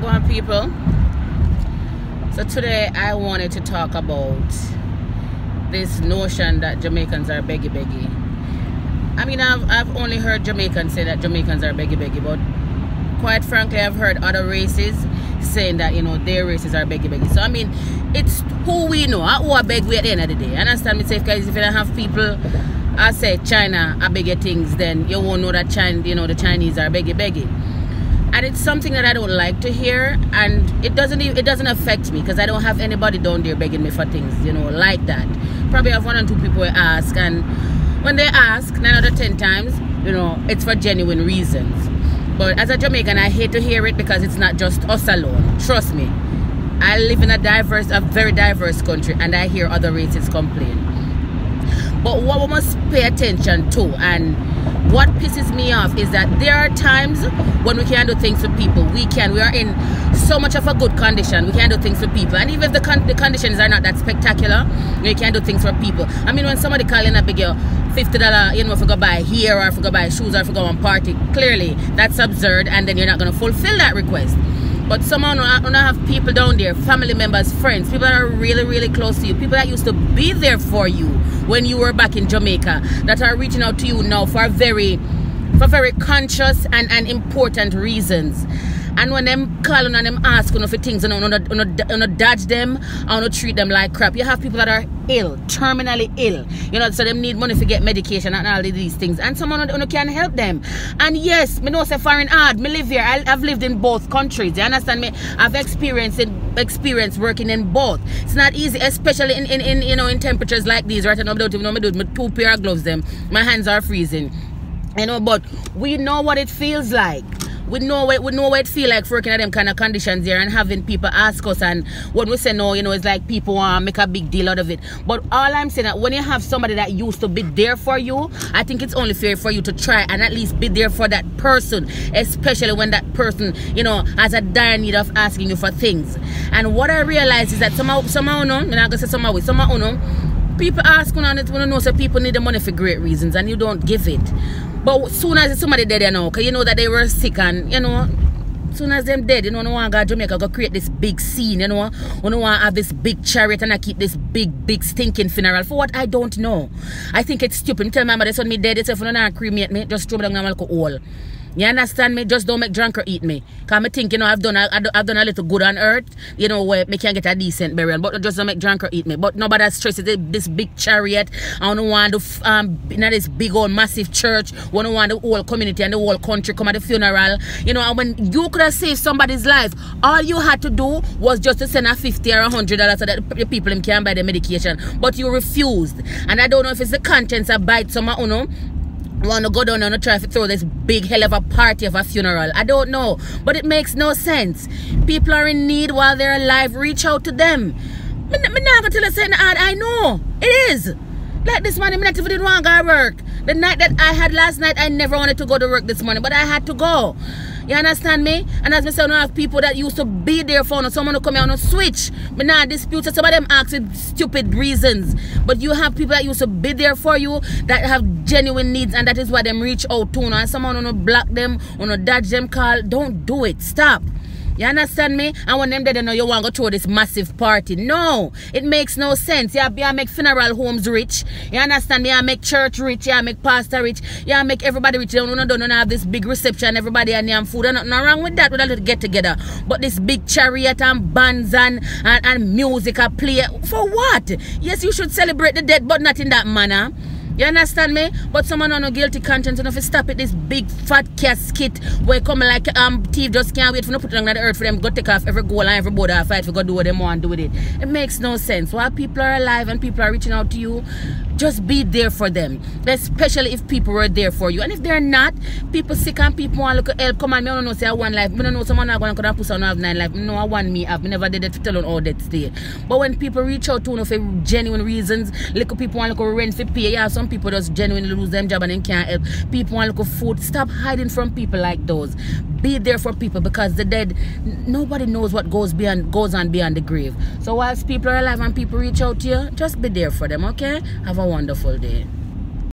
Wagwan people. So today I wanted to talk about this notion that Jamaicans are beggy. I mean, I've only heard Jamaicans say that Jamaicans are beggy, but quite frankly I've heard other races saying that, you know, their races are beggy. So I mean, it's who we know, who are beg we at the end of the day. Understand me? Say, because if you don't have people I say China are beggy things, then you won't know that China, you know, the Chinese are beggy. And it's something that I don't like to hear, and it doesn't affect me because I don't have anybody down there begging me for things, you know, like that. Probably have 1 or 2 people ask, and when they ask 9 out of 10 times, you know, it's for genuine reasons. But as a Jamaican, I hate to hear it because it's not just us alone. Trust me, I live in a very diverse country, and I hear other races complain. But what we must pay attention to, and what pisses me off, is that there are times when we can do things for people. We are in so much of a good condition. We can do things for people. And even if the conditions are not that spectacular, we can do things for people. I mean, when somebody call in a big $50, you know, if you go buy hair or if you go buy shoes or if you go on party, clearly that's absurd, and then you're not going to fulfill that request. But somehow you don't have people down there, family members, friends, people that are really close to you, people that used to be there for you when you were back in Jamaica, that are reaching out to you now for very conscious and important reasons. And when them call and them ask for things, and dodge them, and treat them like crap. You have people that are ill, terminally ill, you know, so them need money to get medication and all of these things, and someone who can help them. And yes, me know say foreign hard. Me live here. I've lived in both countries. You understand me? I've experienced working in both. It's not easy, especially in you know, in temperatures like these. Right now, I don't even know me do it. My 2 pair of gloves. Them, my hands are freezing. You know, but we know what it feels like. We know what it feels like working at them kind of conditions here and having people ask us, and when we say no, you know, it's like people want to make a big deal out of it. But all I'm saying that when you have somebody that used to be there for you, I think it's only fair for you to try and at least be there for that person, especially when that person, you know, has a dire need of asking you for things. And what I realize is that somehow no, I'm not gonna say somehow no, people ask when you know, so people need the money for great reasons, and you don't give it. But soon as somebody dead, you know, because you know that they were sick, and you know, soon as them dead, you know, no one go to Jamaica, go create this big scene, you know, no one have this big chariot and I keep this big stinking funeral. For what? I don't know. I think it's stupid. Me tell my mother, son, me dead, if you don't cremate me, just throw me down and hole. You understand me? Just don't make drunker eat me. Because I think, you know, I've done a little good on earth, you know, where me can get a decent burial. But just don't make drunker eat me. But nobody stresses this big chariot. I don't want this big old massive church. I don't want the whole community and the whole country come at the funeral. You know, and when you could have saved somebody's life, all you had to do was just to send a $50 or $100 so that the people can buy the medication. But you refused. And I don't know if it's the contents of bite some of you want to go down and try to throw this big hell of a party of a funeral. I don't know, but it makes no sense. People are in need while they're alive. Reach out to them. I'm not going to tell you something hard. I know it is. Like this morning, I didn't want to go to work. The night that I had last night, I never wanted to go to work this morning, but I had to go. You understand me? And as I said, I have people that used to be there for someone to come here on a switch. But now dispute, some of them ask with stupid reasons. But you have people that used to be there for you that have genuine needs, and that is why them reach out to you. And someone want to block them, want to dodge them call. Don't do it. Stop. You understand me? And when them dead, you know, you want to go throw this massive party. No, it makes no sense. You make funeral homes rich. You understand me? You make church rich. You make pastor rich. You make everybody rich. You don't have this big reception, everybody and yam food. And nothing wrong with that. We don't get together. But this big chariot and bands and music and play. For what? Yes, you should celebrate the dead, but not in that manner. You understand me? But someone on a guilty conscience, and if you stop it, this big fat casket where come like thief just can't wait for no put it on the earth for them go take off every goal and every board and fight for go do what they want to do with it. It makes no sense. While people are alive and people are reaching out to you, just be there for them, especially if people were there for you. And if they're not, people sick and people want to look help. Come on, me don't know say I one life. Me don't know someone not going to put on have 9 life. Me know I want me have. Me never did it to tell on all that stay. But when people reach out to you for genuine reasons, little people want to rent for pay. Yeah, some people just genuinely lose them job and then can't help. People want to food. Stop hiding from people like those. Be there for people, because the dead, nobody knows what goes on beyond the grave. So whilst people are alive and people reach out to you, just be there for them, okay? Have a wonderful day.